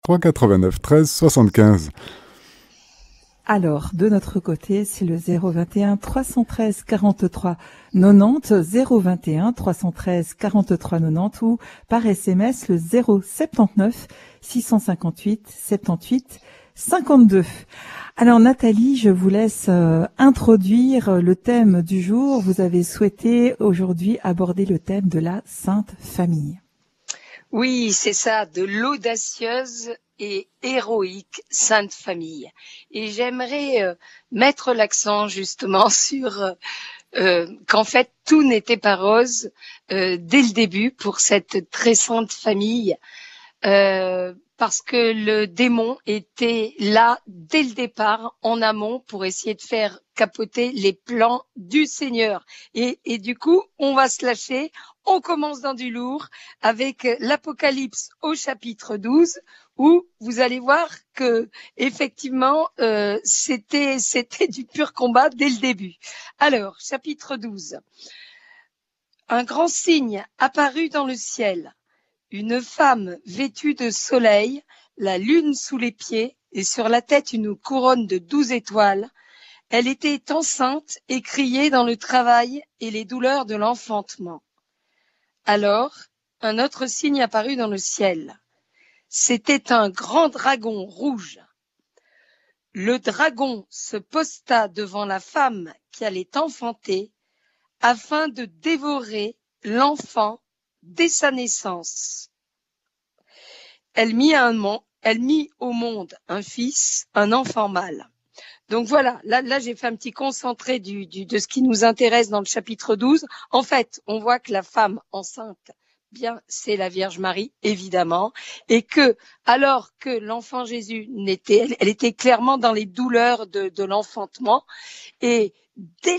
389 13 75. Alors, de notre côté, c'est le 021 313 43 90, 021 313 43 90 ou par SMS le 079 658 78 52. Alors Nathalie, je vous laisse introduire le thème du jour. Vous avez souhaité aujourd'hui aborder le thème de la Sainte Famille. Oui, c'est ça, de l'audacieuse et héroïque Sainte Famille. Et j'aimerais mettre l'accent justement sur qu'en fait tout n'était pas rose dès le début pour cette très sainte famille. Parce que le démon était là dès le départ, en amont, pour essayer de faire capoter les plans du Seigneur. Et du coup, on va se lâcher. On commence dans du lourd avec l'Apocalypse au chapitre 12, où vous allez voir que effectivement, c'était du pur combat dès le début. Alors, chapitre 12. Un grand signe apparut dans le ciel. Une femme vêtue de soleil, la lune sous les pieds et sur la tête une couronne de 12 étoiles. Elle était enceinte et criait dans le travail et les douleurs de l'enfantement. Alors, un autre signe apparut dans le ciel. C'était un grand dragon rouge. Le dragon se posta devant la femme qui allait enfanter afin de dévorer l'enfant dès sa naissance. Elle mit au monde un fils, un enfant mâle. Donc voilà, là j'ai fait un petit concentré de ce qui nous intéresse dans le chapitre 12. En fait, on voit que la femme enceinte, bien, c'est la Vierge Marie, évidemment, et que, alors que l'enfant Jésus elle était clairement dans les douleurs de l'enfantement, et dès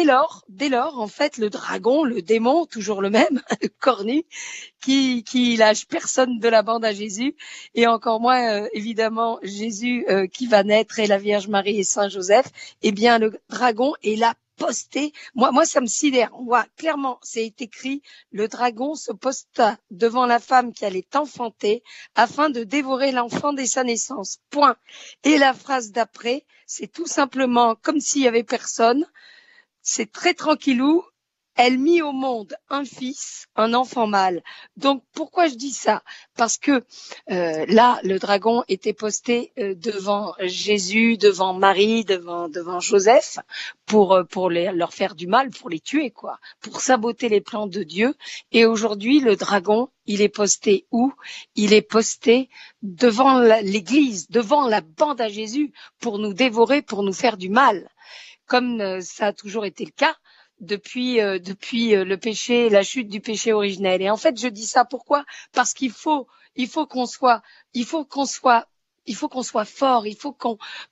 lors, en fait, le dragon, le démon, toujours le même, cornu, qui lâche personne de la bande à Jésus, et encore moins, évidemment, Jésus qui va naître et la Vierge Marie et Saint Joseph, eh bien, le dragon est là posté. Moi, ça me sidère. On voit clairement, c'est écrit, le dragon se posta devant la femme qui allait enfanter afin de dévorer l'enfant dès sa naissance. Point. Et la phrase d'après, c'est tout simplement comme s'il y avait personne. C'est très tranquillou. Elle mit au monde un fils, un enfant mâle. Donc pourquoi je dis ça? Parce que là, le dragon était posté devant Jésus, devant Marie, devant Joseph, pour leur faire du mal, pour les tuer, quoi, pour saboter les plans de Dieu. Et aujourd'hui, le dragon, il est posté où? Il est posté devant l'Église, devant la bande à Jésus, pour nous dévorer, pour nous faire du mal, comme ça a toujours été le cas depuis le péché, la chute du péché originel. Et en fait, je dis ça pourquoi? Parce qu'il faut qu'on soit fort, il faut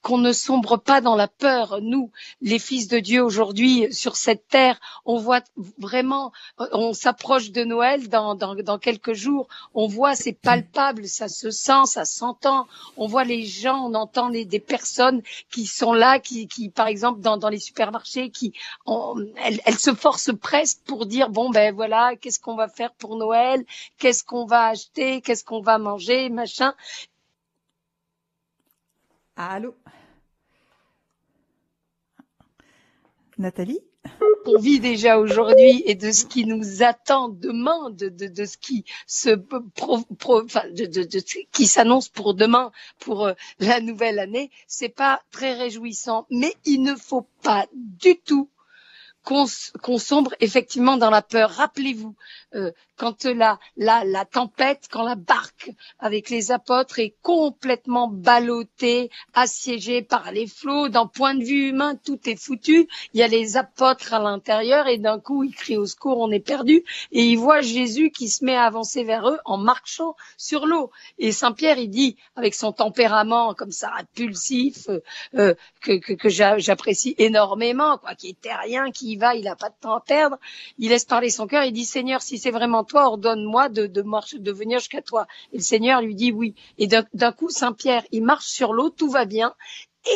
qu'on ne sombre pas dans la peur. Nous, les fils de Dieu aujourd'hui sur cette terre, on voit vraiment, on s'approche de Noël dans quelques jours, on voit, c'est palpable, ça se sent, ça s'entend, on voit les gens, on entend des personnes qui sont là, qui par exemple dans les supermarchés, elles se forcent presque pour dire bon ben voilà, qu'est-ce qu'on va faire pour Noël, qu'est-ce qu'on va acheter, qu'est-ce qu'on va manger, machin. Allô, Nathalie? On vit déjà aujourd'hui et de ce qui nous attend demain, de ce qui qui s'annonce pour demain, pour la nouvelle année, c'est pas très réjouissant. Mais il ne faut pas du tout qu'on sombre effectivement dans la peur. Rappelez-vous, quand la tempête, quand la barque avec les apôtres est complètement ballottée, assiégée par les flots, d'un point de vue humain, tout est foutu. Il y a les apôtres à l'intérieur et d'un coup, ils crient au secours, on est perdu. Et ils voient Jésus qui se met à avancer vers eux en marchant sur l'eau. Et Saint-Pierre, il dit, avec son tempérament comme ça, impulsif, que j'apprécie énormément, quoi, qui est terrien, qui y va, il n'a pas de temps à perdre, il laisse parler son cœur, il dit Seigneur, si c'est vraiment toi, ordonne-moi de venir jusqu'à toi. Et le Seigneur lui dit oui. Et d'un coup, Saint-Pierre, il marche sur l'eau, tout va bien,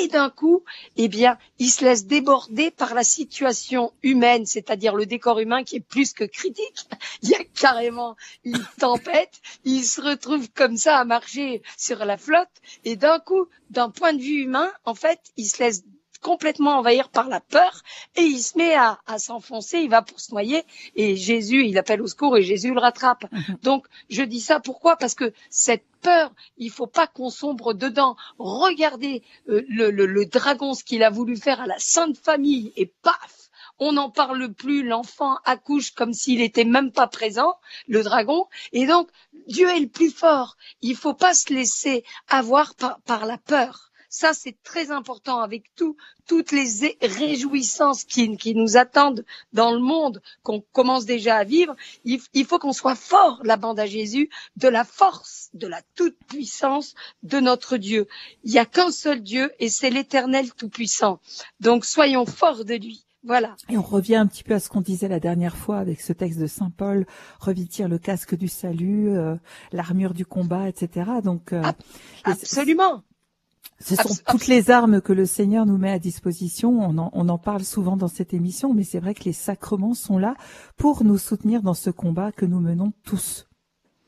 Et d'un coup, eh bien, il se laisse déborder par la situation humaine, c'est-à-dire le décor humain qui est plus que critique. Il y a carrément une tempête, il se retrouve comme ça à marcher sur la flotte, et d'un coup, d'un point de vue humain, en fait, il se laisse complètement envahir par la peur et il se met à s'enfoncer, il va pour se noyer et Jésus, il appelle au secours et Jésus le rattrape. Donc, je dis ça pourquoi? Parce que cette peur, il faut pas qu'on sombre dedans. Regardez le dragon, ce qu'il a voulu faire à la Sainte Famille et paf, on n'en parle plus, l'enfant accouche comme s'il était même pas présent, le dragon. Et donc, Dieu est le plus fort. Il faut pas se laisser avoir par la peur. Ça, c'est très important avec toutes les réjouissances qui nous attendent dans le monde, qu'on commence déjà à vivre. Il faut qu'on soit fort, la bande à Jésus, de la force, de la toute-puissance de notre Dieu. Il n'y a qu'un seul Dieu et c'est l'Éternel Tout-Puissant. Donc, soyons forts de lui. Voilà. Et on revient un petit peu à ce qu'on disait la dernière fois avec ce texte de Saint Paul, revêtir le casque du salut, l'armure du combat, etc. Donc, absolument. Ce sont toutes les armes que le Seigneur nous met à disposition. On en parle souvent dans cette émission, mais c'est vrai que les sacrements sont là pour nous soutenir dans ce combat que nous menons tous.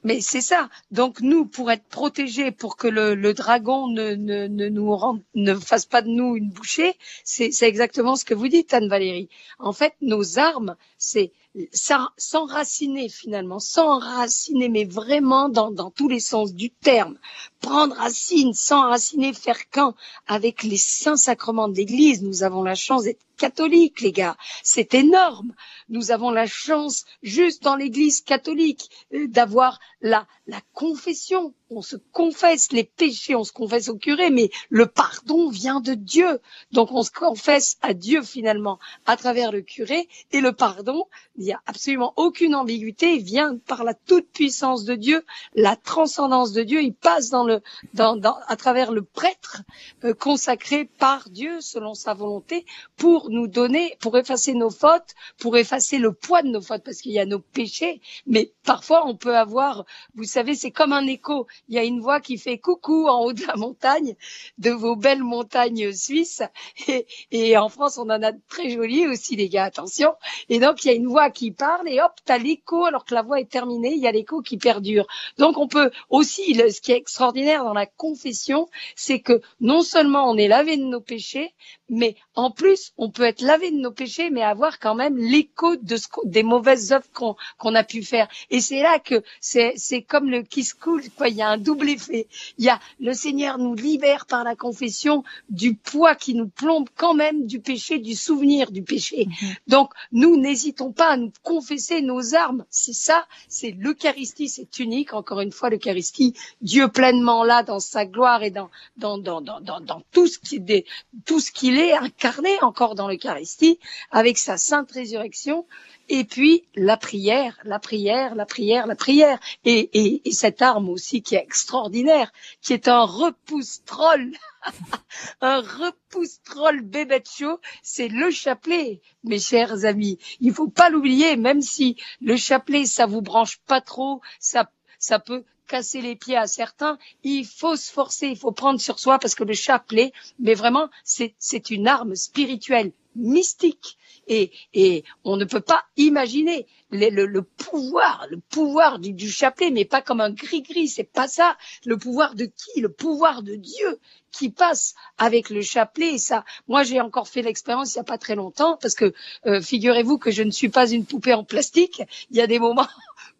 Mais c'est ça. Donc nous, pour être protégés, pour que le dragon ne fasse pas de nous une bouchée, c'est exactement ce que vous dites, Anne-Valérie. En fait, nos armes, c'est s'enraciner finalement, s'enraciner, mais vraiment dans tous les sens du terme. Prendre racine, s'enraciner, faire qu'un avec les saints sacrements de l'Église. Nous avons la chance d'être catholiques, les gars. C'est énorme. Nous avons la chance, juste dans l'Église catholique, d'avoir la confession. On se confesse les péchés, on se confesse au curé, mais le pardon vient de Dieu. Donc on se confesse à Dieu finalement à travers le curé, et le pardon, il n'y a absolument aucune ambiguïté, il vient par la toute-puissance de Dieu, la transcendance de Dieu, il passe à travers le prêtre consacré par Dieu selon sa volonté pour nous donner, pour effacer nos fautes, pour effacer le poids de nos fautes, parce qu'il y a nos péchés, mais parfois on peut avoir, vous savez, c'est comme un écho. Il y a une voix qui fait coucou en haut de la montagne, de vos belles montagnes suisses. Et en France, on en a de très jolies aussi, les gars, attention. Et donc, il y a une voix qui parle et hop, t'as l'écho, alors que la voix est terminée, il y a l'écho qui perdure. Donc, on peut aussi, ce qui est extraordinaire dans la confession, c'est que non seulement on est lavé de nos péchés, mais en plus, on peut être lavé de nos péchés, mais avoir quand même l'écho des mauvaises œuvres qu'on a pu faire. Et c'est là que c'est comme le kiss cool, quoi. Il y a un double effet. Le Seigneur nous libère par la confession du poids qui nous plombe quand même du péché, du souvenir du péché. Donc, nous n'hésitons pas à nous confesser nos armes. C'est ça, c'est l'Eucharistie, c'est unique. Encore une fois, l'Eucharistie, Dieu pleinement là dans sa gloire et dans tout ce qu'il est incarné encore dans l'Eucharistie, avec sa sainte résurrection. Et puis la prière, et cette arme aussi qui est extraordinaire, qui est un repousse-troll, un repousse-troll bébête chaud, c'est le chapelet, mes chers amis. Il faut pas l'oublier, même si le chapelet ça vous branche pas trop, ça peut casser les pieds à certains, il faut se forcer, il faut prendre sur soi parce que le chapelet, mais vraiment, c'est une arme spirituelle, mystique. Et on ne peut pas imaginer le pouvoir du chapelet, mais pas comme un gris-gris, c'est pas ça. Le pouvoir de qui? Le pouvoir de Dieu qui passe avec le chapelet. Et ça, moi j'ai encore fait l'expérience il y a pas très longtemps, parce que figurez-vous que je ne suis pas une poupée en plastique. Il y a des moments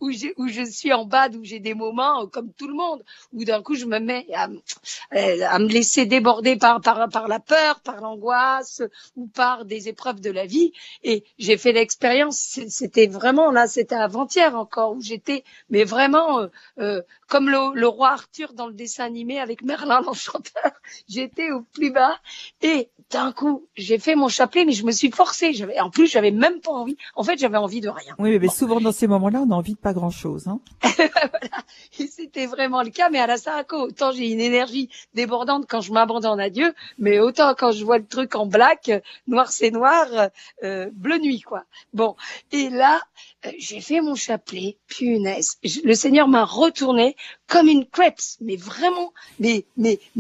où je suis en bad, où j'ai des moments comme tout le monde, où d'un coup je me mets à me laisser déborder par la peur, par l'angoisse ou par des épreuves de la vie. Et j'ai fait l'expérience, c'était vraiment là, c'était avant-hier encore, où j'étais, mais vraiment comme le roi Arthur dans le dessin animé avec Merlin l'Enchanteur, j'étais au plus bas et d'un coup j'ai fait mon chapelet, mais je me suis forcée. En plus j'avais même pas envie. En fait j'avais envie de rien. Oui, mais souvent dans ces moments-là on a envie de pas grand-chose. Hein. Voilà. Et c'était vraiment le cas, mais à la Sarako, autant j'ai une énergie débordante quand je m'abandonne à Dieu, mais autant quand je vois le truc en black, noir c'est noir, bleu nuit quoi. Bon, et là j'ai fait mon chapelet, punaise. Le Seigneur m'a retourné comme une crêpe, mais vraiment, mais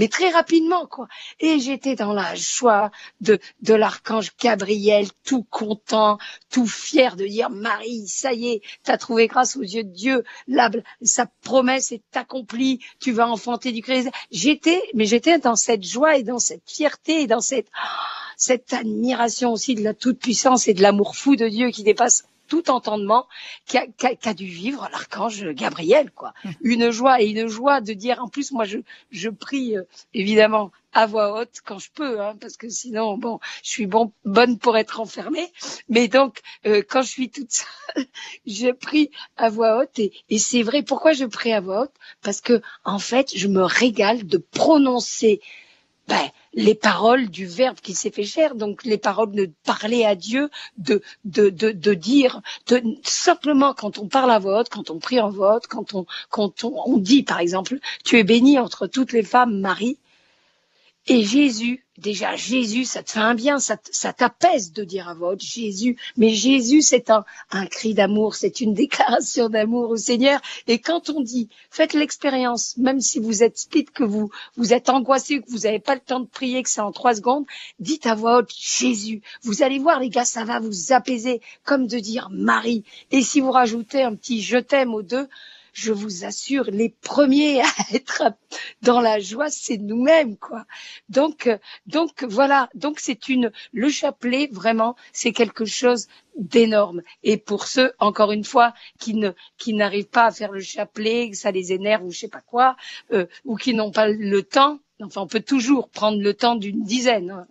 très rapidement, quoi. Et j'étais dans la joie de l'archange Gabriel, tout content, tout fier de dire, Marie, ça y est, t'as trouvé grâce aux yeux de Dieu, sa promesse est accomplie, tu vas enfanter du Christ. J'étais dans cette joie et dans cette fierté et dans cette admiration aussi de la toute-puissance et de l'amour fou de Dieu qui dépasse tout entendement, qu'a dû vivre l'archange Gabriel, quoi. Une joie de dire, en plus, moi, je prie, évidemment, à voix haute quand je peux, hein, parce que sinon, bon, je suis bonne pour être enfermée. Mais donc, quand je suis toute seule, je prie à voix haute et c'est vrai. Pourquoi je prie à voix haute? Parce que, en fait, je me régale de prononcer, les paroles du Verbe qui s'est fait chair, donc les paroles de parler à Dieu, de dire, simplement quand on parle à voix haute, quand on prie en voix haute, quand on dit par exemple, tu es bénie entre toutes les femmes, Marie. Et Jésus, ça te fait un bien, ça t'apaise de dire à voix haute Jésus. Mais Jésus, c'est un cri d'amour, c'est une déclaration d'amour au Seigneur. Et quand on dit, faites l'expérience, même si vous êtes speed, que vous êtes angoissé, que vous n'avez pas le temps de prier, que c'est en 3 secondes, dites à voix haute Jésus. Vous allez voir, les gars, ça va vous apaiser, comme de dire Marie. Et si vous rajoutez un petit je t'aime aux deux, je vous assure, les premiers à être dans la joie, c'est nous-mêmes, quoi. Donc voilà. Donc le chapelet, vraiment, c'est quelque chose d'énorme. Et pour ceux, encore une fois, qui n'arrivent pas à faire le chapelet, que ça les énerve ou je sais pas quoi, ou qui n'ont pas le temps, enfin, on peut toujours prendre le temps d'une dizaine, hein,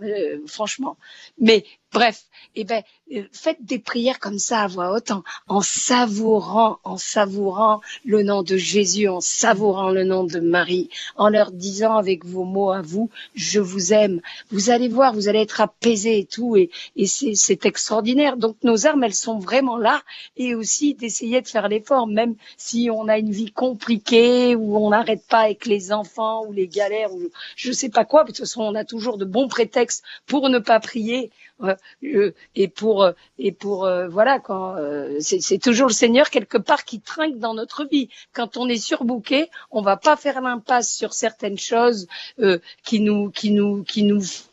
franchement. Mais bref, faites des prières comme ça à voix haute, en savourant le nom de Jésus, en savourant le nom de Marie, en leur disant avec vos mots à vous, je vous aime. Vous allez voir, vous allez être apaisés et tout, et c'est extraordinaire. Donc nos armes, elles sont vraiment là, et aussi d'essayer de faire l'effort, même si on a une vie compliquée, où on n'arrête pas avec les enfants, ou les galères, ou je sais pas quoi. De toute façon, on a toujours de bons prétextes pour ne pas prier. Et pour voilà, quand c'est toujours le Seigneur quelque part qui trinque dans notre vie. Quand on est surbooké, on va pas faire l'impasse sur certaines choses qui nous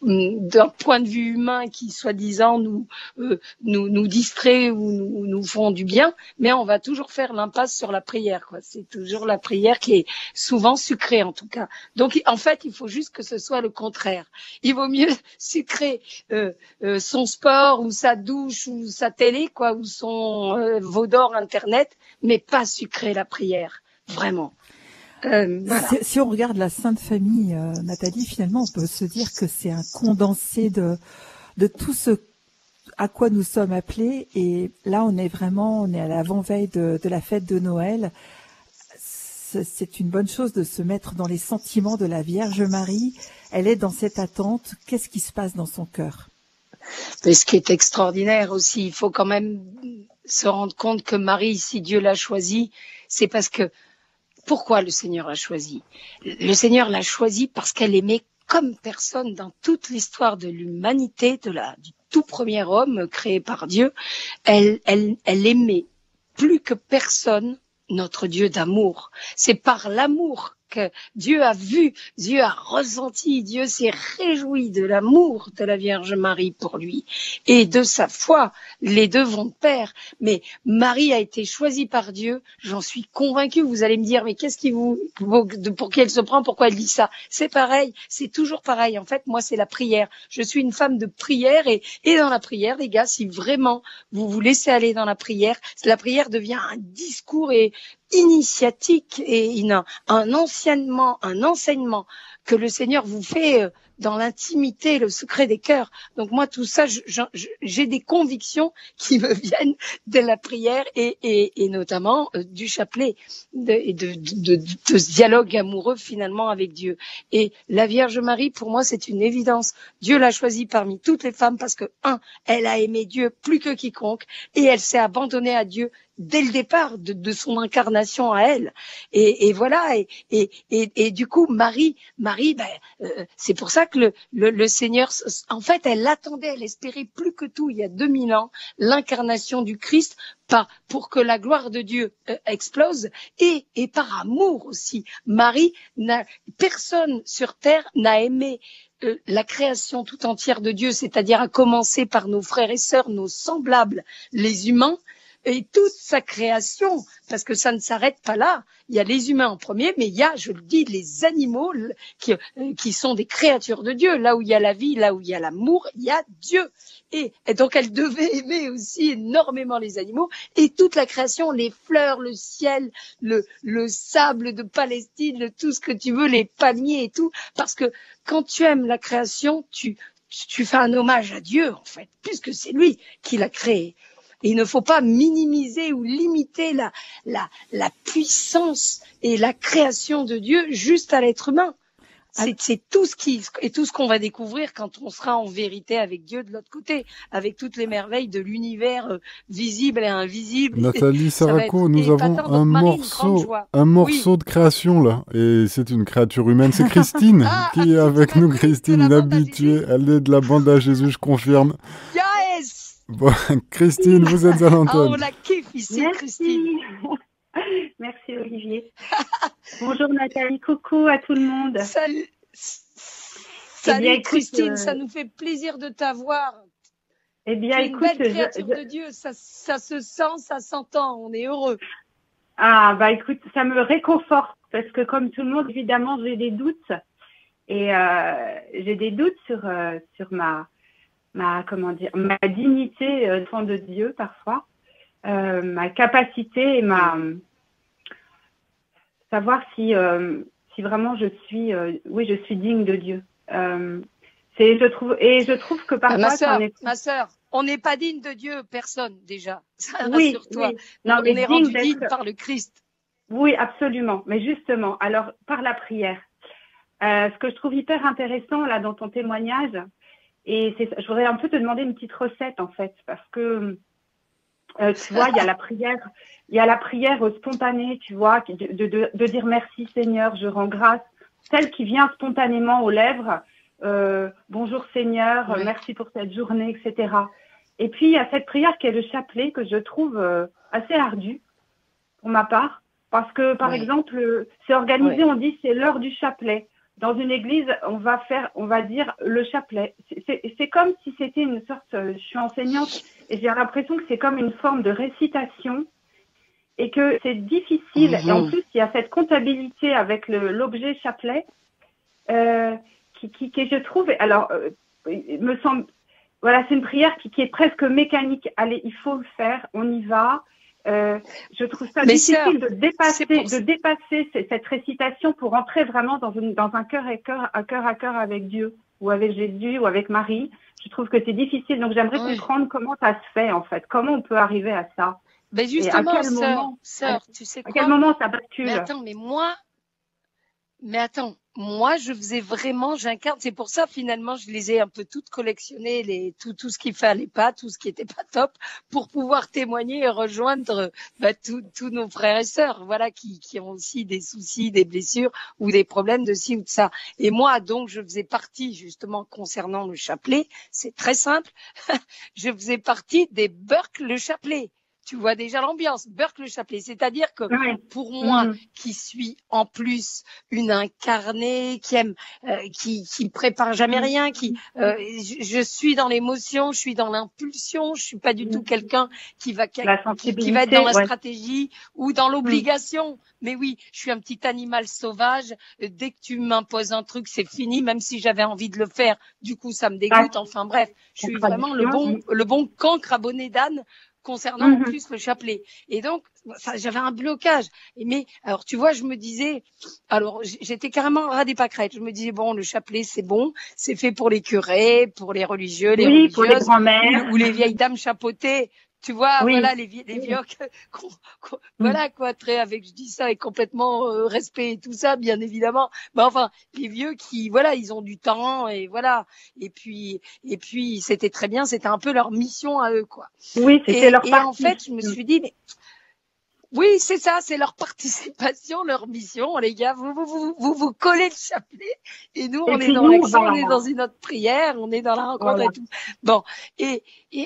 d'un point de vue humain, qui soi-disant nous distrait ou nous font du bien, mais on va toujours faire l'impasse sur la prière, quoi. C'est toujours la prière qui est souvent sucrée, en tout cas. Donc en fait, il faut juste que ce soit le contraire. Il vaut mieux sucrer son sport ou sa douche ou sa télé, quoi, ou son veau d'or internet, mais pas sucrer la prière, vraiment. Voilà. Si on regarde la Sainte Famille, Nathalie, finalement, on peut se dire que c'est un condensé de tout ce à quoi nous sommes appelés. Et là, on est à l'avant-veille de la fête de Noël. C'est une bonne chose de se mettre dans les sentiments de la Vierge Marie. Elle est dans cette attente. Qu'est-ce qui se passe dans son cœur? Mais ce qui est extraordinaire aussi, il faut quand même se rendre compte que Marie, si Dieu l'a choisie, c'est parce que, pourquoi le Seigneur l'a choisie? Le Seigneur l'a choisie parce qu'elle aimait comme personne dans toute l'histoire de l'humanité, du tout premier homme créé par Dieu. Elle aimait plus que personne notre Dieu d'amour. C'est par l'amour que Dieu a vu, Dieu a ressenti, Dieu s'est réjoui de l'amour de la Vierge Marie pour lui et de sa foi. Les deux vont de pair. Mais Marie a été choisie par Dieu, j'en suis convaincue. Vous allez me dire, mais qu'est-ce qui pour qui elle se prend, pourquoi elle dit ça? C'est pareil, c'est toujours pareil. En fait, moi, c'est la prière. Je suis une femme de prière et dans la prière, les gars, si vraiment vous vous laissez aller dans la prière devient un discours et initiatique et un enseignement que le Seigneur vous fait dans l'intimité, le secret des cœurs. Donc moi, tout ça, j'ai des convictions qui me viennent de la prière et notamment du chapelet, de ce dialogue amoureux finalement avec Dieu. Et la Vierge Marie, pour moi, c'est une évidence. Dieu l'a choisie parmi toutes les femmes parce que, elle a aimé Dieu plus que quiconque et elle s'est abandonnée à Dieu dès le départ de son incarnation à elle. Et voilà. Et du coup, Marie, c'est pour ça que le Seigneur, en fait, elle attendait, elle espérait plus que tout, il y a 2000 ans, l'incarnation du Christ, pour que la gloire de Dieu explose, et par amour aussi. Marie, personne sur terre n'a aimé la création tout entière de Dieu, c'est-à-dire à commencer par nos frères et sœurs, nos semblables, les humains, et toute sa création, parce que ça ne s'arrête pas là. Il y a les humains en premier, mais il y a, je le dis, les animaux qui sont des créatures de Dieu. Là où il y a la vie, là où il y a l'amour, il y a Dieu. Et donc elle devait aimer aussi énormément les animaux et toute la création, les fleurs, le ciel, le sable de Palestine, tout ce que tu veux, les palmiers et tout, parce que quand tu aimes la création, tu fais un hommage à Dieu, en fait, puisque c'est lui qui l'a créé. Et il ne faut pas minimiser ou limiter la puissance et la création de Dieu juste à l'être humain. C'est tout ce qu'on va découvrir quand on sera en vérité avec Dieu de l'autre côté, avec toutes les merveilles de l'univers visible et invisible. Nathalie Saraco, nous avons un morceau de création là, et c'est une créature humaine, c'est Christine qui est avec nous. Christine, une habituée, elle est de la bande à Jésus, je confirme. Yes. Bon, Christine, vous êtes à l'antenne. On la kiffe ici, merci. Christine. Merci Olivier. Bonjour Nathalie, coucou à tout le monde. Salut Christine, ça nous fait plaisir de t'avoir. Eh bien, écoute, une belle créature de Dieu, ça se sent, ça s'entend, on est heureux. Ah bah écoute, ça me réconforte parce que comme tout le monde, évidemment, j'ai des doutes et j'ai des doutes sur ma dignité devant de Dieu parfois, ma capacité et savoir si vraiment je suis digne de Dieu. Je trouve que parfois ma sœur, on n'est pas digne de Dieu, personne déjà. Oui, rassure-toi. Oui. Non, on est rendu digne par le Christ. Oui, absolument. Mais justement, alors par la prière, ce que je trouve hyper intéressant là dans ton témoignage, je voudrais un peu te demander une petite recette en fait, parce que tu vois, il y a la prière spontanée, tu vois, de dire merci Seigneur, je rends grâce, celle qui vient spontanément aux lèvres, bonjour Seigneur, merci pour cette journée, etc. Et puis il y a cette prière qui est le chapelet que je trouve assez ardue pour ma part, parce que par exemple, c'est organisé, on dit c'est l'heure du chapelet. Dans une église, on va dire le chapelet. C'est comme si c'était une sorte, je suis enseignante et j'ai l'impression que c'est comme une forme de récitation et que c'est difficile. Et en plus, il y a cette comptabilité avec l'objet chapelet qui je trouve, alors, me semble, voilà, c'est une prière qui est presque mécanique. Allez, il faut le faire, on y va. Je trouve ça difficile de dépasser cette récitation pour entrer vraiment dans un cœur à cœur avec Dieu ou avec Jésus ou avec Marie. Je trouve que c'est difficile. Donc, j'aimerais comprendre comment ça se fait, en fait. Comment on peut arriver à ça? Ben justement, sœur, tu sais quoi? À quel moment ça bascule? Mais attends, moi, je faisais vraiment, j'incarne, c'est pour ça, finalement, je les ai un peu toutes collectionnées, tout ce qui fallait pas, tout ce qui était pas top, pour pouvoir témoigner et rejoindre, tous nos frères et sœurs, voilà, qui ont aussi des soucis, des blessures, ou des problèmes de ci ou de ça. Et moi, donc, je faisais partie, justement, concernant le chapelet, c'est très simple, je faisais partie des Burke le chapelet. Tu vois déjà l'ambiance, Burke le chapelet. C'est-à-dire que pour moi, qui suis en plus une incarnée, qui aime, qui prépare jamais rien, je suis dans l'émotion, je suis dans l'impulsion, je suis pas du tout quelqu'un qui va être dans la stratégie ou dans l'obligation. Mais oui, je suis un petit animal sauvage. Dès que tu m'imposes un truc, c'est fini, même si j'avais envie de le faire. Du coup, ça me dégoûte. Enfin bref, je suis vraiment le bon cancre abonné d'âne concernant en plus le chapelet. Et donc, j'avais un blocage. Mais alors, tu vois, je me disais, alors j'étais carrément ras des pâquerettes. Je me disais, bon, le chapelet, c'est bon, c'est fait pour les curés, pour les religieux, les religieuses, pour les grands-mères, ou les vieilles dames chapeautées. Tu vois, voilà, les vieux, voilà, quoi, je dis ça avec complètement respect et tout ça, bien évidemment. Mais enfin, les vieux qui, voilà, ils ont du temps et voilà. Et puis, c'était très bien, c'était un peu leur mission à eux, quoi. Oui, c'était leur partie. Et en fait, je me suis dit, mais Oui, c'est ça, c'est leur participation, leur mission, les gars. Vous collez le chapelet et nous, on est dans l'action, on est dans une autre prière, on est dans la rencontre et tout. Bon, et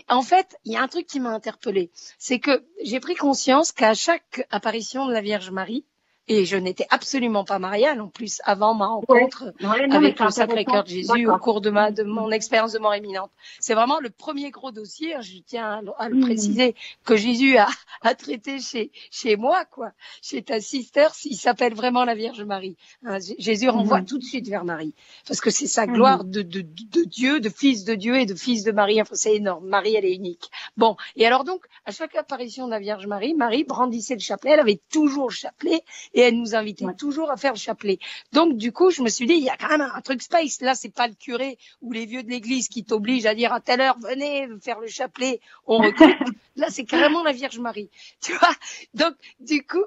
en fait, il y a un truc qui m'a interpellée, c'est que j'ai pris conscience qu'à chaque apparition de la Vierge Marie, et je n'étais absolument pas mariale en plus avant ma rencontre avec le Sacré-Cœur de Jésus au cours de mon expérience de mort imminente. C'est vraiment le premier gros dossier, je tiens à le préciser, que Jésus a traité chez moi, quoi. Chez ta sister, il s'appelle vraiment la Vierge Marie. Hein, Jésus renvoie tout de suite vers Marie, parce que c'est sa gloire de Dieu, de fils de Dieu et de fils de Marie. Enfin, c'est énorme. Marie, elle est unique. Bon, et alors donc, à chaque apparition de la Vierge Marie, Marie brandissait le chapelet, elle avait toujours le chapelet, et elle nous invitait toujours à faire le chapelet. Donc, du coup, je me suis dit, il y a quand même un truc space. Là, c'est pas le curé ou les vieux de l'église qui t'obligent à dire à telle heure, venez faire le chapelet, on recrute. Là, c'est carrément la Vierge Marie. Tu vois? Donc, du coup,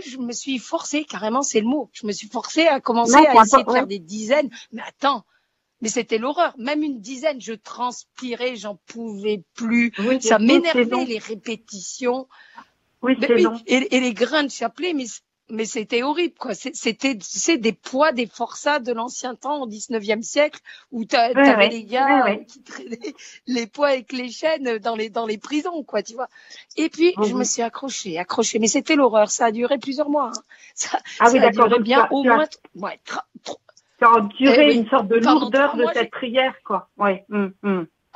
je me suis forcée, carrément, c'est le mot. Je me suis forcée à commencer à essayer de faire des dizaines. Mais attends. Mais c'était l'horreur. Même une dizaine, je transpirais, j'en pouvais plus. Oui, ça m'énervait, les répétitions. Oui, c'est long. Et les grains de chapelet, mais c'était horrible, quoi. C'était, des poids, des forçats de l'ancien temps, au 19e siècle, où t'avais les gars qui traînaient les poids avec les chaînes dans les prisons, quoi, tu vois. Et puis, je me suis accrochée. Mais c'était l'horreur. Ça a duré plusieurs mois, hein. Ça a duré bien au moins, ça a duré une sorte de lourdeur de cette prière, quoi. Ouais.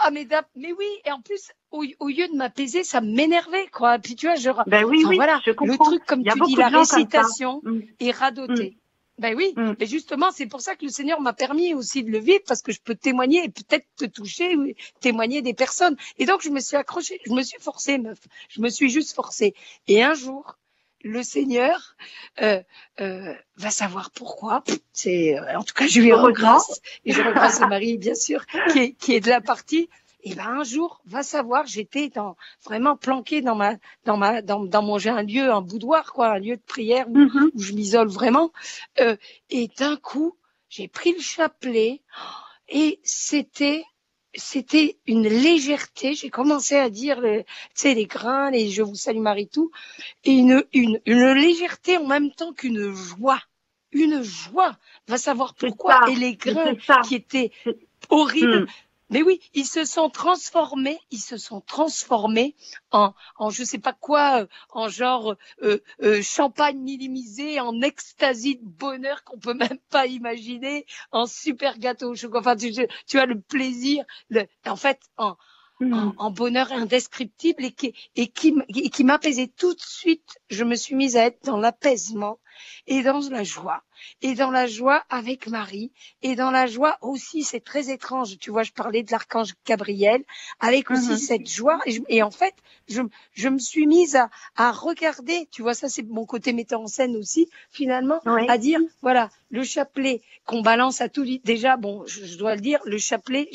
Ah, mais oui, et en plus, au lieu de m'apaiser, ça m'énervait, quoi. Puis tu vois, voilà, je comprends. Le truc, comme tu dis, la récitation est radotée. Ben oui, mais justement, c'est pour ça que le Seigneur m'a permis aussi de le vivre, parce que je peux témoigner et peut-être te toucher, témoigner des personnes. Et donc, je me suis accrochée, je me suis forcée, meuf. Je me suis juste forcée. Et un jour, le Seigneur va savoir pourquoi. En tout cas, je lui rends grâce, et je rends grâce à Marie, bien sûr, qui est de la partie. Et ben un jour, va savoir, j'étais vraiment planquée dans mon, j'ai un lieu, un boudoir, quoi, un lieu de prière où je m'isole vraiment. Et d'un coup, j'ai pris le chapelet et c'était une légèreté. J'ai commencé à dire, les grains, les je vous salue Marie, tout, et une légèreté en même temps qu'une joie. Une joie. Va savoir pourquoi. Et les grains qui étaient horribles. Mais oui, ils se sont transformés en je sais pas quoi, en genre champagne minimisé, en ecstasy de bonheur qu'on peut même pas imaginer, en super gâteau au chocolat. Enfin, tu as le plaisir, en fait, en bonheur indescriptible et qui m'apaisait tout de suite. Je me suis mise à être dans l'apaisement et dans la joie. Et dans la joie avec Marie, et dans la joie aussi, c'est très étrange, tu vois, je parlais de l'archange Gabriel, avec aussi cette joie, et en fait, je me suis mise à regarder, tu vois, ça c'est mon côté metteur en scène aussi, finalement, à dire, voilà, le chapelet qu'on balance à tout, déjà, bon, je dois le dire, le chapelet,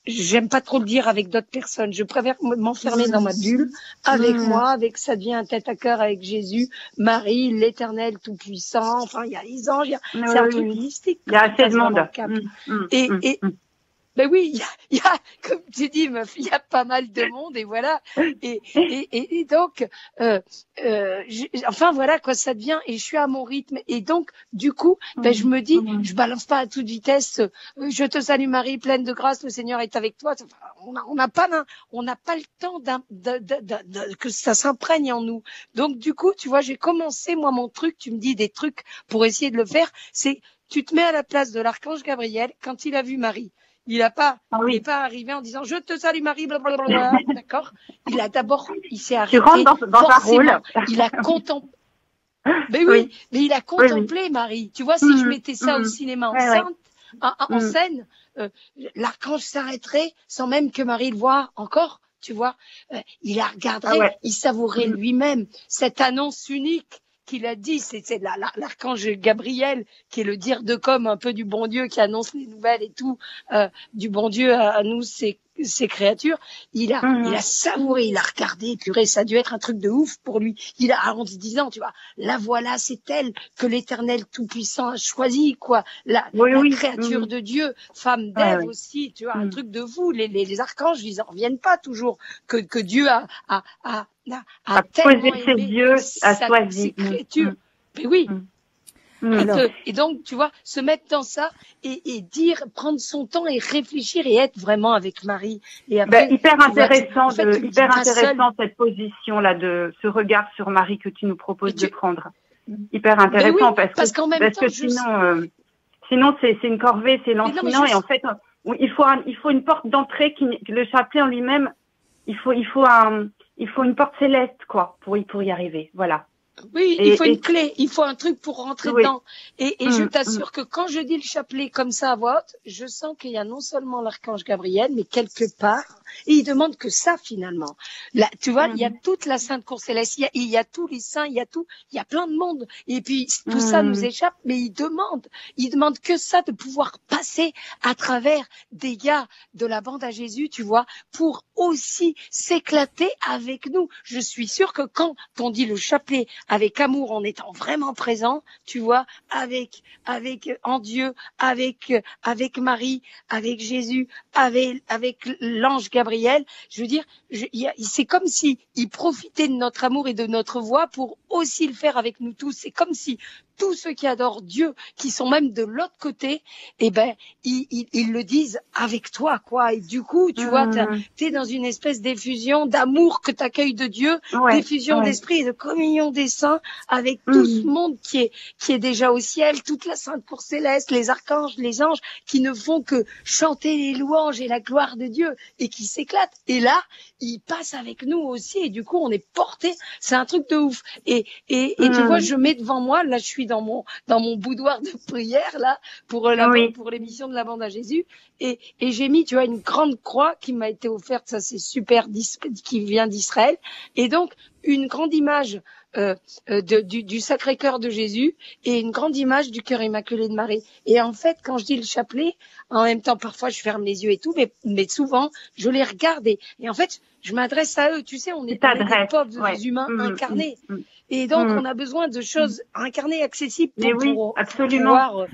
j'aime pas trop le dire avec d'autres personnes. Je préfère m'enfermer dans ma bulle, avec moi, ça devient un tête à cœur avec Jésus, Marie, l'Éternel Tout-Puissant. Enfin, il y a les anges, c'est un truc mystique. Il y a assez de monde. Ben oui, il y a, comme tu dis, meuf, il y a pas mal de monde, et voilà. Et donc, enfin voilà quoi, ça devient, et je suis à mon rythme. Et donc, du coup, je me dis, je balance pas à toute vitesse. Je te salue Marie, pleine de grâce, le Seigneur est avec toi. Enfin, on n'a pas le temps que ça s'imprègne en nous. Donc du coup, tu vois, j'ai commencé moi mon truc. Tu me dis des trucs pour essayer de le faire. C'est, tu te mets à la place de l'archange Gabriel quand il a vu Marie. Il n'est pas arrivé en disant je te salue Marie, blablabla, d'accord. Il s'est arrêté. Tu rentres dans un rôle. Il a contemplé. Mais oui, mais il a contemplé Marie. Tu vois, si je mettais ça au cinéma en scène, l'archange s'arrêterait sans même que Marie le voie encore. Tu vois, il la regarderait, il savourait lui-même cette annonce unique. Qu'il a dit, c'est l'archange Gabriel, qui est le dire de com un peu du bon Dieu, qui annonce les nouvelles et tout, du bon Dieu à nous, c'est ces créatures, il a savouré, il a regardé, purée, ça a dû être un truc de ouf pour lui. Il a, en se disant, tu vois, la voilà, c'est elle que l'Éternel Tout-Puissant a choisi, quoi. La créature de Dieu, femme d'Ève aussi, tu vois, un truc de fou. Les archanges, ils en reviennent pas toujours que Dieu a tellement aimé Dieu, a choisi ces créatures. Mais oui. Et donc, tu vois, se mettre dans ça et dire, prendre son temps et réfléchir et être vraiment avec Marie. Et après, hyper intéressant cette position-là, de ce regard sur Marie que tu nous proposes de prendre. Hyper intéressant parce que sinon c'est une corvée, c'est lancinant et en fait il faut une porte d'entrée le chapelet en lui-même, il faut une porte céleste quoi pour y arriver. Voilà. Oui, il faut une clé, il faut un truc pour rentrer dedans. Et je t'assure que quand je dis le chapelet comme ça à voix haute, je sens qu'il y a non seulement l'archange Gabriel, mais quelque part, et il demande que ça finalement. Là, tu vois, il y a toute la Sainte Cour Céleste, il y a tous les saints, il y a plein de monde. Et puis tout ça nous échappe, mais il demande que ça, de pouvoir passer à travers des gars de la bande à Jésus, tu vois, pour aussi s'éclater avec nous. Je suis sûre que quand on dit le chapelet avec amour, en étant vraiment présent, tu vois, avec en Dieu, avec Marie, avec Jésus, avec l'ange Gabriel, je veux dire, c'est comme si il profitait de notre amour et de notre voix pour aussi le faire avec nous tous. C'est comme si tous ceux qui adorent Dieu, qui sont même de l'autre côté, eh ben, ils le disent avec toi, quoi. Et du coup, tu vois, t'es dans une espèce d'effusion d'amour que t'accueilles de Dieu, d'effusion d'esprit et de communion des saints avec tout ce monde qui est déjà au ciel, toute la Sainte Cour Céleste, les archanges, les anges, qui ne font que chanter les louanges et la gloire de Dieu et qui s'éclatent. Et là, ils passent avec nous aussi et du coup, on est porté. C'est un truc de ouf. Et tu vois, je mets devant moi, là, je suis dans mon boudoir de prière là pour l'émission de la bande à Jésus et j'ai mis, tu vois, une grande croix qui m'a été offerte, ça c'est super, qui vient d'Israël, et donc une grande image du Sacré-Cœur de Jésus et une grande image du Cœur Immaculé de Marie. Et en fait, quand je dis le chapelet, en même temps, parfois je ferme les yeux et tout, mais souvent je les regarde et en fait, je m'adresse à eux. Tu sais, on est des pauvres humains incarnés. Et donc, on a besoin de choses incarnées, accessibles pour pouvoir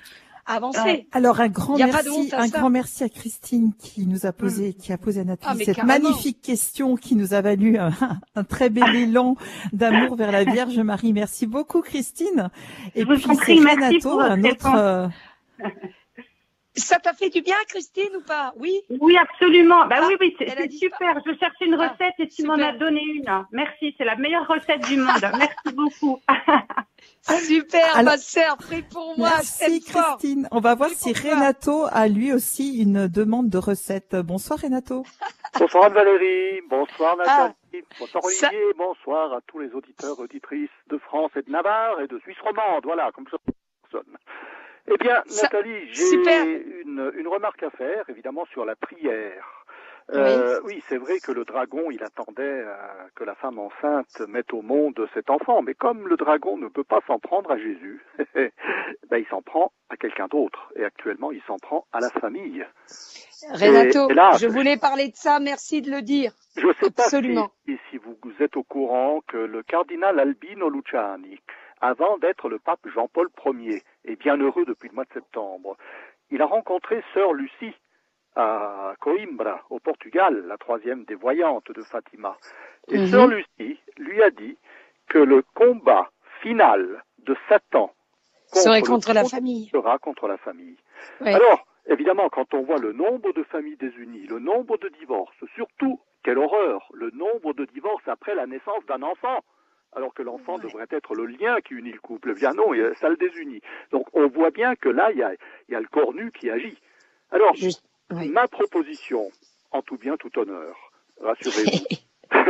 avancer. Alors, un grand merci à Christine qui a posé à Nathalie cette magnifique question qui nous a valu un très bel élan d'amour vers la Vierge Marie. Merci beaucoup, Christine. Et puis, c'est Renato, un autre... Ça t'a fait du bien, Christine, ou pas? Oui. Oui, absolument. Oui, c'est super. Je cherchais une recette et tu m'en as donné une. Merci, c'est la meilleure recette du monde. Merci beaucoup. Super, ma sœur, prie pour moi. Merci, Christine. On va voir si Renato a lui aussi une demande de recette. Bonsoir, Renato. Bonsoir, Anne-Valérie. Bonsoir, Nathalie. Bonsoir, Olivier. Bonsoir à tous les auditeurs, auditrices de France et de Navarre et de Suisse romande. Voilà, comme ça, personne. Eh bien, Nathalie, j'ai une remarque à faire, évidemment, sur la prière. Oui, c'est vrai que le dragon, il attendait que la femme enceinte mette au monde cet enfant. Mais comme le dragon ne peut pas s'en prendre à Jésus, il s'en prend à quelqu'un d'autre. Et actuellement, il s'en prend à la famille. Renato, je voulais parler de ça, merci de le dire. Je ne sais pas si vous êtes au courant que le cardinal Albino Luciani, avant d'être le pape Jean-Paul Ier, est bien heureux depuis le mois de septembre, il a rencontré sœur Lucie à Coimbra, au Portugal, la troisième des voyantes de Fatima. Et sœur Lucie lui a dit que le combat final de Satan serait contre la famille. Sera contre la famille. Ouais. Alors, évidemment, quand on voit le nombre de familles désunies, le nombre de divorces, surtout, quelle horreur, le nombre de divorces après la naissance d'un enfant, alors que l'enfant devrait être le lien qui unit le couple. Bien non, ça le désunit. Donc on voit bien que là, il y a le cornu qui agit. Alors, ma proposition, en tout bien, tout honneur, rassurez-vous,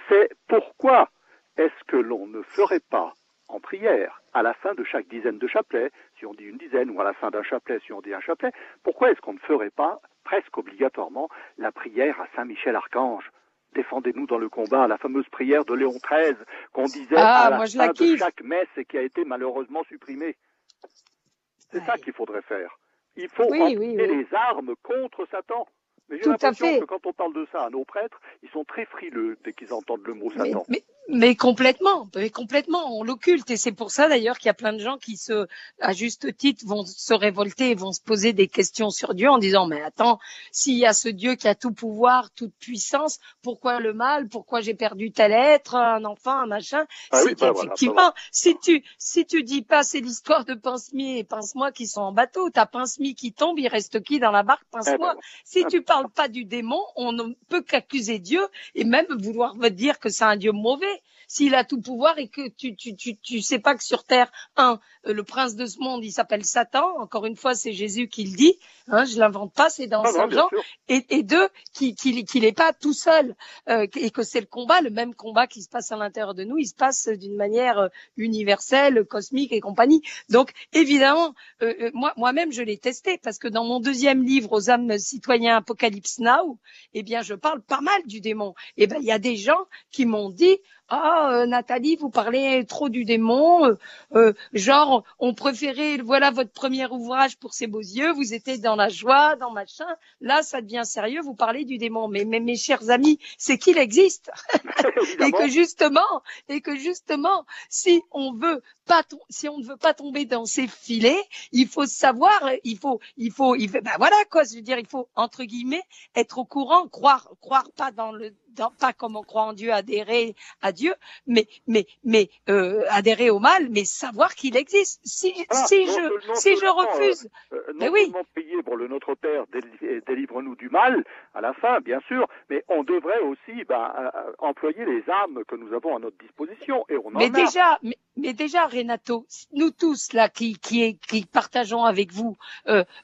c'est pourquoi est-ce que l'on ne ferait pas en prière, à la fin de chaque dizaine de chapelets, si on dit une dizaine, ou à la fin d'un chapelet, si on dit un chapelet, pourquoi est-ce qu'on ne ferait pas, presque obligatoirement, la prière à Saint-Michel-Archange? Défendez-nous dans le combat, la fameuse prière de Léon XIII qu'on disait à la fin de chaque messe et qui a été malheureusement supprimée. C'est ça qu'il faudrait faire. Il faut employer les armes contre Satan. Mais j'ai l'impression que quand on parle de ça à nos prêtres, ils sont très frileux dès qu'ils entendent le mot Satan. Mais complètement, on l'occulte. Et c'est pour ça d'ailleurs qu'il y a plein de gens qui à juste titre, vont se révolter et vont se poser des questions sur Dieu en disant, mais attends, s'il y a ce Dieu qui a tout pouvoir, toute puissance, pourquoi le mal? Pourquoi j'ai perdu tel être, un enfant, un machin? Effectivement, si tu dis pas, c'est l'histoire de Pince-Mi et Pince-moi qui sont en bateau. T'as Pince-Mi qui tombe, il reste qui dans la barque? Pince-moi. Si tu parles pas du démon, on ne peut qu'accuser Dieu et même vouloir dire que c'est un Dieu mauvais. S'il a tout pouvoir et que tu sais pas que sur terre, le prince de ce monde, il s'appelle Satan. Encore une fois, c'est Jésus qui le dit. Je l'invente pas, c'est dans Saint Jean. Et deux, qu'il est pas tout seul et que c'est le même combat qui se passe à l'intérieur de nous. Il se passe d'une manière universelle, cosmique et compagnie. Donc, évidemment, moi-même, je l'ai testé parce que dans mon deuxième livre, Aux âmes citoyens Apocalypse Now, eh bien, je parle pas mal du démon. Eh ben, il y a des gens qui m'ont dit, Nathalie, vous parlez trop du démon, genre on préférait, voilà votre premier ouvrage pour ces beaux yeux, vous étiez dans la joie, dans machin, là ça devient sérieux, vous parlez du démon. Mais mes chers amis, c'est qu'il existe et que justement, si on ne veut pas tomber dans ces filets, il faut savoir, il faut voilà quoi, je veux dire, il faut entre guillemets être au courant, croire pas pas comme on croit en Dieu, adhérer à Dieu, mais adhérer au mal, mais savoir qu'il existe. Si je refuse, non seulement prier pour le Notre Père, délivre-nous du mal à la fin, bien sûr, mais on devrait aussi employer les armes que nous avons à notre disposition et on en a. Mais déjà, Renato, nous tous là qui partageons avec vous,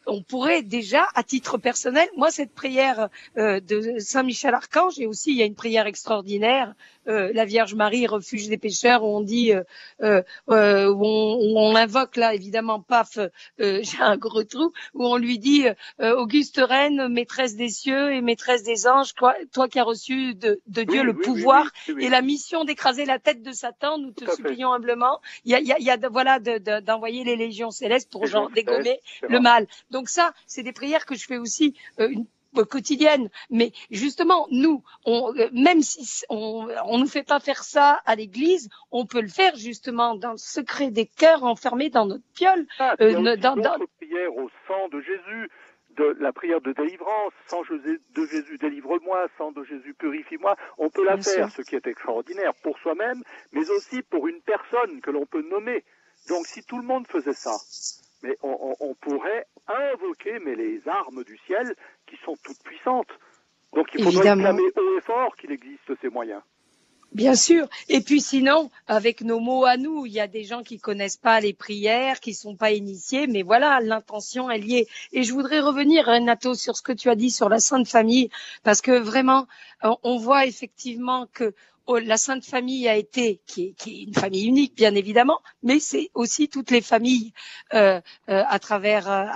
on pourrait déjà, à titre personnel, moi cette prière de Saint Michel Archange, et aussi il y a une prière extraordinaire, la Vierge Marie, refuge des pécheurs, où on dit, où on invoque là évidemment, paf, j'ai un gros trou, où on lui dit, Auguste Reine, maîtresse des cieux et maîtresse des anges, toi qui as reçu de Dieu le pouvoir et la mission d'écraser la tête de Satan, nous te supplions humblement. Il y a d'envoyer les légions célestes pour dégommer le mal. Donc ça, c'est des prières que je fais aussi quotidienne, mais justement nous, même si on nous fait pas faire ça à l'église, on peut le faire justement dans le secret des cœurs, enfermés dans notre piole. Notre prière au sang de Jésus, de la prière de délivrance, sang de Jésus délivre-moi, sang de Jésus purifie-moi, on peut la faire, ce qui est extraordinaire pour soi-même, mais aussi pour une personne que l'on peut nommer. Donc si tout le monde faisait ça, mais on pourrait invoquer les armes du ciel qui sont toutes puissantes. Donc il faudrait clamer haut et fort qu'il existe ces moyens. Bien sûr. Et puis sinon, avec nos mots à nous, il y a des gens qui connaissent pas les prières, qui sont pas initiés, mais voilà, l'intention est liée. Et je voudrais revenir, Renato, sur ce que tu as dit sur la Sainte Famille, parce que vraiment, on voit effectivement que la Sainte Famille a été, qui est une famille unique, bien évidemment, mais c'est aussi toutes les familles à travers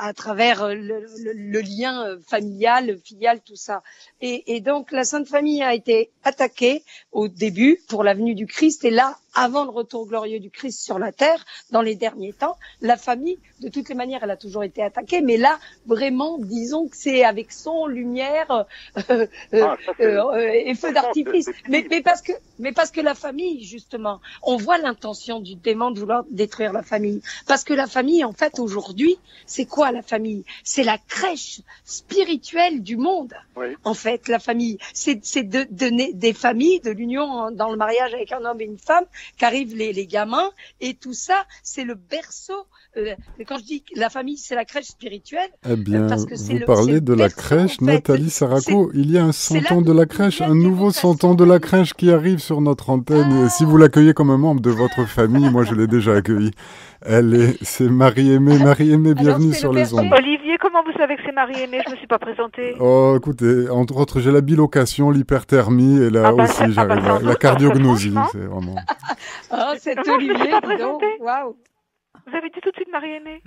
le lien familial, filial, tout ça. Et donc la Sainte Famille a été attaquée au début pour la venue du Christ, et là, avant le retour glorieux du Christ sur la terre, dans les derniers temps, la famille, de toutes les manières, elle a toujours été attaquée, mais là, vraiment, disons que c'est avec son, lumière et feu d'artifice. Mais parce que la famille, justement, on voit l'intention du démon de vouloir détruire la famille. Parce que la famille, en fait, aujourd'hui, c'est quoi la famille? C'est la crèche spirituelle du monde. Oui. En fait, la famille, c'est des familles, de l'union dans le mariage avec un homme et une femme, qu'arrivent les gamins, et tout ça, c'est le berceau. Quand je dis que la famille, c'est la crèche spirituelle, eh bien, parce que vous parlez de la crèche, en fait. Nathalie Saraco. Il y a un 100 ans de la crèche, un nouveau 100 ans de la crèche qui arrive sur notre antenne. Si vous l'accueillez comme un membre de votre famille, moi je l'ai déjà accueilli. C'est Marie-Aimée. Marie-Aimée, bienvenue sur les ondes. Olivier, comment vous savez que c'est Marie-Aimée? Je ne me suis pas présentée. Oh, écoutez, entre autres, j'ai la bilocation, l'hyperthermie, et là aussi, j'arrive. La cardiognosie, c'est vraiment... Oh, c'est Olivier, dis donc. Waouh. Vous avez dit tout de suite Marie-Aimée.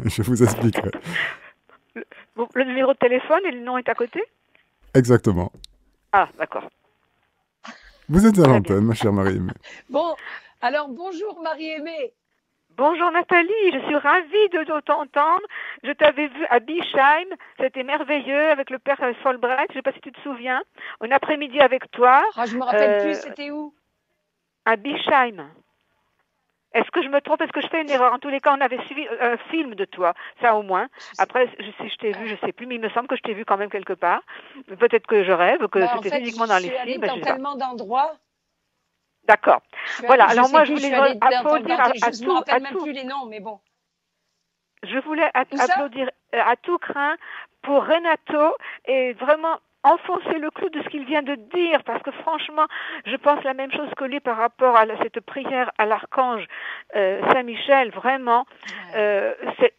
Je vous expliquerai. Le numéro de téléphone et le nom est à côté? Exactement. Ah, d'accord. Vous êtes à l'antenne, ma chère Marie-Aimée. Bon, alors bonjour Marie-Aimée. Bonjour Nathalie, je suis ravie de t'entendre. Je t'avais vu à Bischheim, c'était merveilleux, avec le père Solbrecht, je ne sais pas si tu te souviens, un après-midi avec toi. Ah, je me rappelle plus, c'était où? À Bischheim. Est-ce que je me trompe? Est-ce que je fais une erreur? En tous les cas, on avait suivi un film de toi, ça au moins. Après, si je t'ai vu, je sais plus, mais il me semble que je t'ai vu quand même quelque part. Peut-être que je rêve, que c'était uniquement dans les films. Je suis allée dans tellement d'endroits. D'accord. Voilà. Alors moi, je voulais applaudir à tout. Je me rappelle même plus les noms, mais bon. Je voulais applaudir à tout crin pour Renato et vraiment enfoncer le clou de ce qu'il vient de dire, parce que franchement, je pense la même chose que lui par rapport à cette prière à l'archange Saint-Michel. Vraiment, c'est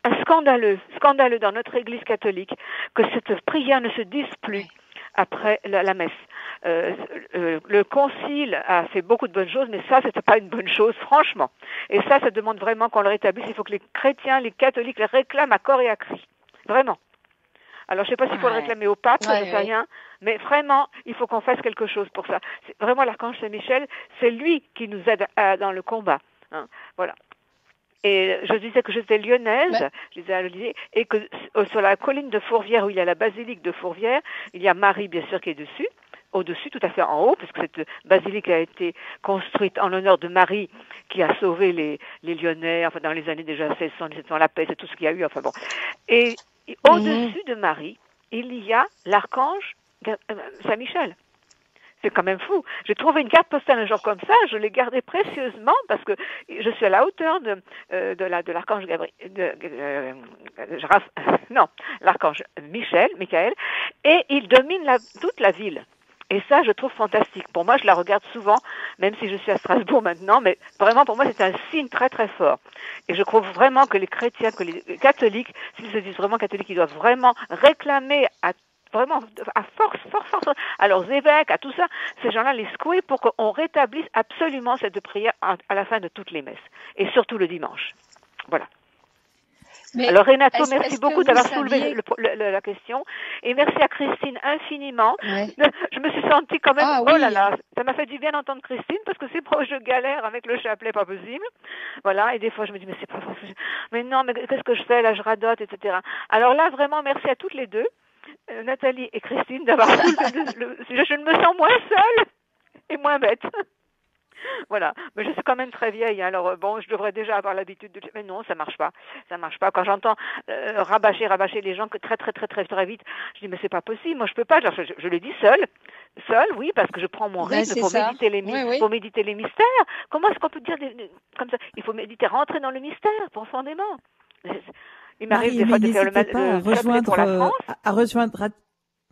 un scandaleux dans notre Église catholique que cette prière ne se dise plus après la messe. Le concile a fait beaucoup de bonnes choses, mais ça, c'était pas une bonne chose, franchement. Et ça demande vraiment qu'on le rétablisse. Il faut que les chrétiens, les catholiques les réclament à corps et à cri. Vraiment. Alors, je sais pas s'il faut le réclamer au pape, je sais rien, mais vraiment, il faut qu'on fasse quelque chose pour ça. C'est vraiment l'archange Saint-Michel, c'est lui qui nous aide dans le combat. Hein. Voilà. Et je disais que j'étais lyonnaise, je disais à l'Olivier, et que sur la colline de Fourvière, où il y a la basilique de Fourvière, il y a Marie, bien sûr, qui est dessus, au-dessus, tout à fait en haut, puisque cette basilique a été construite en l'honneur de Marie, qui a sauvé les Lyonnais, enfin, dans les années déjà 1600, 1700, la paix, c'est tout ce qu'il y a eu, enfin bon. Et au-dessus de Marie, il y a l'archange Saint-Michel. C'est quand même fou. J'ai trouvé une carte postale un jour comme ça, je l'ai gardée précieusement parce que je suis à la hauteur de l'archange Gabriel, l'archange Michael, et il domine toute la ville. Et ça, je trouve fantastique. Pour moi, je la regarde souvent, même si je suis à Strasbourg maintenant, mais vraiment, pour moi, c'est un signe très, très fort. Et je trouve vraiment que les chrétiens, que les catholiques, s'ils se disent vraiment catholiques, ils doivent vraiment réclamer à force, à leurs évêques, à tout ça, ces gens-là, les secouer pour qu'on rétablisse absolument cette prière à la fin de toutes les messes. Et surtout le dimanche. Voilà. Mais alors Renato, merci beaucoup d'avoir soulevé la question. Et merci à Christine infiniment. Ouais. Je me suis sentie quand même, oh là là, ça m'a fait du bien d'entendre Christine parce que c'est proche, je galère avec le chapelet, pas possible. Voilà, et des fois je me dis, mais c'est pas possible. Mais non, mais qu'est-ce que je fais là, je radote, etc. Alors là, vraiment, merci à toutes les deux, Nathalie et Christine, d'avoir soulevé je ne me sens moins seule et moins bête. Voilà, mais je suis quand même très vieille, alors bon, je devrais déjà avoir l'habitude de... Mais non, ça marche pas. Quand j'entends rabâcher les gens que très vite, je dis mais c'est pas possible, moi je peux pas. Alors, je le dis seule, oui, parce que je prends mon rythme pour méditer les mystères. Comment est-ce qu'on peut dire comme ça? Il faut méditer, rentrer dans le mystère profondément. Il m'arrive des fois de faire le mal pour la France.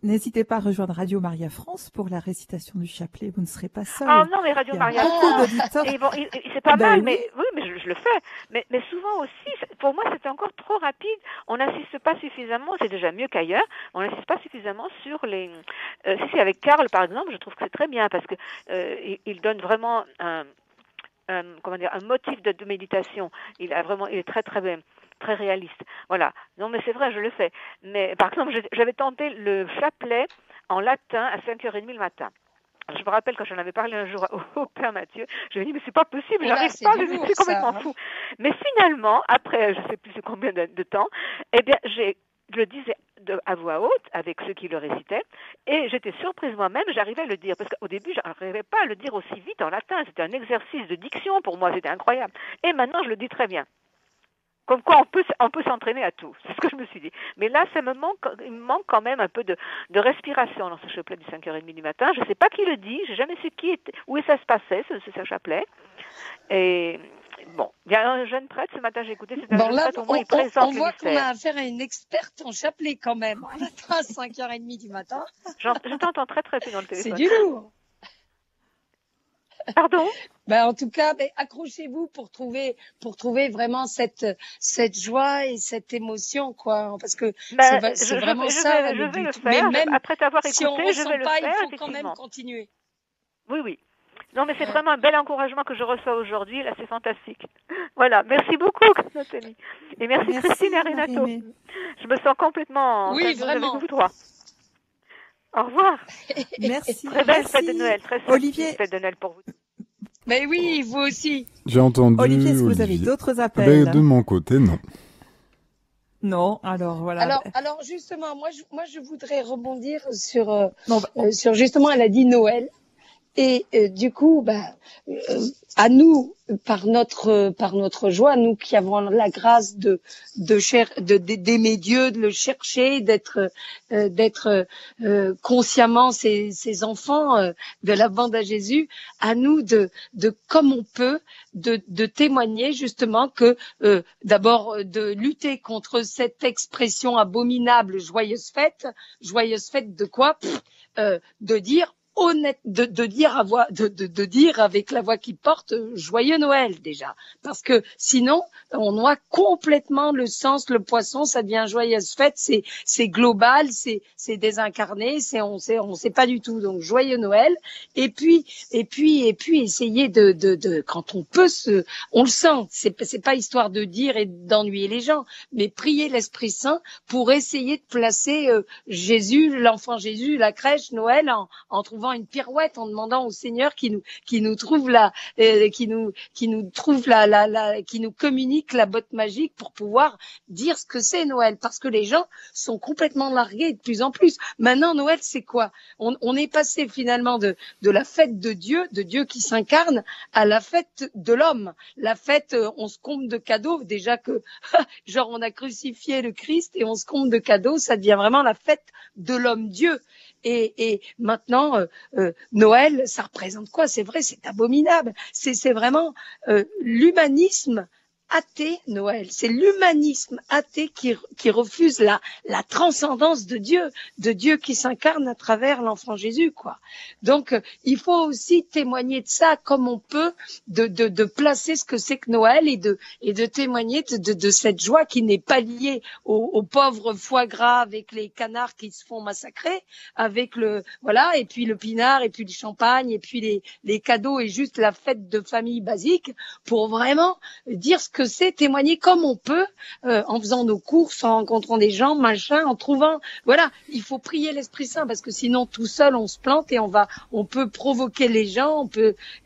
N'hésitez pas à rejoindre Radio Maria France pour la récitation du chapelet. Vous ne serez pas seul. Ah non, mais Radio Maria France, c'est pas mal, mais je le fais. Mais souvent aussi, pour moi, c'est encore trop rapide. On n'insiste pas suffisamment. C'est déjà mieux qu'ailleurs. On n'insiste pas suffisamment sur les. Si avec Karl, par exemple, je trouve que c'est très bien parce que il donne vraiment un motif de méditation. Il est très très réaliste. Voilà. Non, mais c'est vrai, je le fais. Mais par exemple, j'avais tenté le chapelet en latin à 5h30 le matin. Alors, je me rappelle quand j'en avais parlé un jour au Père Mathieu, je me dis, mais c'est pas possible, j'arrive pas, c'est complètement fou. Mais finalement, après, je sais plus combien de temps, eh bien, je le disais à voix haute avec ceux qui le récitaient, et j'étais surprise moi-même, j'arrivais à le dire, parce qu'au début, je n'arrivais pas à le dire aussi vite en latin, c'était un exercice de diction pour moi, c'était incroyable. Et maintenant, je le dis très bien. Comme quoi, on peut s'entraîner à tout. C'est ce que je me suis dit. Mais là, il me manque quand même un peu de respiration dans ce chapelet du 5h30 du matin. Je ne sais pas qui le dit. J'ai jamais su où ça se passait, ce chapelet. Et bon, il y a un jeune prêtre ce matin, j'ai écouté. C'est un jeune prêtre, au moins il présente on voit qu'on a affaire à une experte en chapelet quand même. On attend à 5h30 du matin. Je t'entends très très peu dans le téléphone. C'est du lourd. Pardon? En tout cas, accrochez-vous pour trouver vraiment cette joie et cette émotion, quoi. Parce que c'est vraiment ça le but. Je vais le faire. Mais même après t'avoir écouté, je vais le faire. Il faut quand même continuer. Oui. Non, mais c'est vraiment un bel encouragement que je reçois aujourd'hui. Là, c'est fantastique. Voilà. Merci beaucoup, Nathalie. Et merci Christine et Renato. Je me sens complètement vraiment. Avec vous trois. Au revoir. Merci. Très belle fête de Noël. Très Olivier. Fête de Noël pour vous. Mais oui, vous aussi. J'ai entendu. Olivier, est-ce que vous avez d'autres appels? De mon côté, non. Non, alors voilà. Alors justement, moi je voudrais rebondir sur sur justement, elle a dit Noël. Et du coup, à nous, par notre joie, nous qui avons la grâce d'aimer Dieu, de le chercher, d'être consciemment ses enfants de la bande à Jésus, à nous de comme on peut de témoigner justement que d'abord de lutter contre cette expression abominable joyeuse fête de quoi de dire honnête, de dire avec la voix qui porte joyeux Noël déjà, parce que sinon on noie complètement le sens, le poisson, ça devient joyeuse fête, c'est global, c'est désincarné, on sait pas du tout, donc joyeux Noël. Et puis essayer de quand on peut on le sent, c'est pas histoire de dire et d'ennuyer les gens, mais prier l'Esprit Saint pour essayer de placer Jésus, l'enfant Jésus, la crèche, Noël en trouvant une pirouette, en demandant au Seigneur qui nous trouve qui nous communique la botte magique pour pouvoir dire ce que c'est Noël, parce que les gens sont complètement largués de plus en plus. Maintenant, Noël, c'est quoi? On est passé finalement de la fête de Dieu qui s'incarne, à la fête de l'homme. La fête, on se comble de cadeaux, déjà que genre on a crucifié le Christ et on se comble de cadeaux, ça devient vraiment la fête de l'homme Dieu. Et maintenant, Noël, ça représente quoi? C'est vrai, c'est abominable. C'est vraiment l'humanisme athée, Noël. C'est l'humanisme athée qui refuse la transcendance de Dieu qui s'incarne à travers l'enfant Jésus, quoi. Donc, il faut aussi témoigner de ça comme on peut, de placer ce que c'est que Noël et de témoigner de cette joie qui n'est pas liée aux pauvres foie gras avec les canards qui se font massacrer, avec et puis le pinard, et puis le champagne, et puis les cadeaux et juste la fête de famille basique, pour vraiment dire ce que c'est, témoigner comme on peut, en faisant nos courses, en rencontrant des gens, en trouvant, il faut prier l'Esprit Saint, parce que sinon tout seul on se plante et on peut provoquer les gens,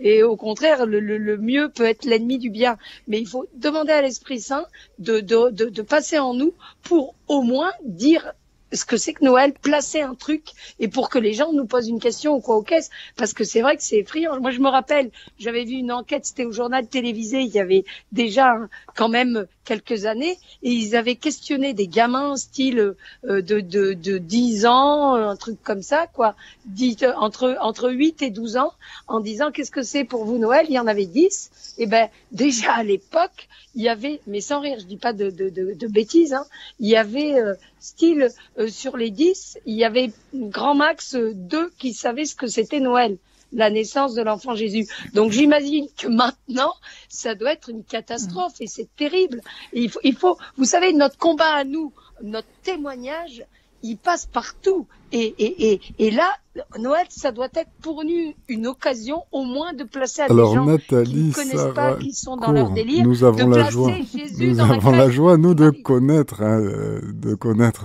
et au contraire le mieux peut être l'ennemi du bien. Mais il faut demander à l'Esprit Saint de passer en nous pour au moins dire ce que c'est que Noël, placer un truc, et pour que les gens nous posent une question ou quoi aux caisses, parce que c'est vrai que c'est effrayant. Moi, je me rappelle, j'avais vu une enquête, c'était au journal télévisé, il y avait déjà quand même quelques années, et ils avaient questionné des gamins style de 10 ans, un truc comme ça, quoi, entre 8 et 12 ans, en disant qu'est-ce que c'est pour vous Noël? Il y en avait 10. Et déjà à l'époque, il y avait, mais sans rire, je dis pas de bêtises, il y avait sur les 10, il y avait grand max 2 qui savaient ce que c'était Noël, la naissance de l'enfant Jésus. Donc j'imagine que maintenant, ça doit être une catastrophe, et c'est terrible. Et il faut, vous savez, notre combat à nous, notre témoignage, il passe partout. Et là, Noël, ça doit être pour nous une occasion au moins de placer à des gens Nathalie, qui ne connaissent pas, qui sont dans leur délire, nous avons de la placer joie. Jésus nous dans avons la la joie, nous, de connaître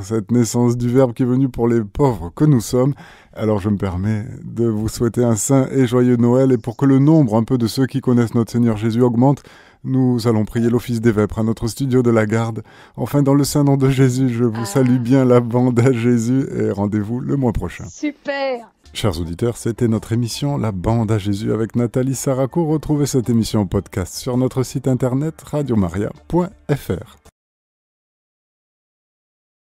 cette naissance du Verbe qui est venu pour les pauvres que nous sommes. Alors je me permets de vous souhaiter un saint et joyeux Noël, et pour que le nombre un peu de ceux qui connaissent notre Seigneur Jésus augmente, nous allons prier l'office des vêpres à notre studio de la Garde. Enfin, dans le saint nom de Jésus, je vous salue bien la bande à Jésus, et rendez-vous le mois prochain. Super. Chers auditeurs, c'était notre émission La Bande à Jésus avec Nathalie Saraco. Retrouvez cette émission en podcast sur notre site internet radiomaria.fr.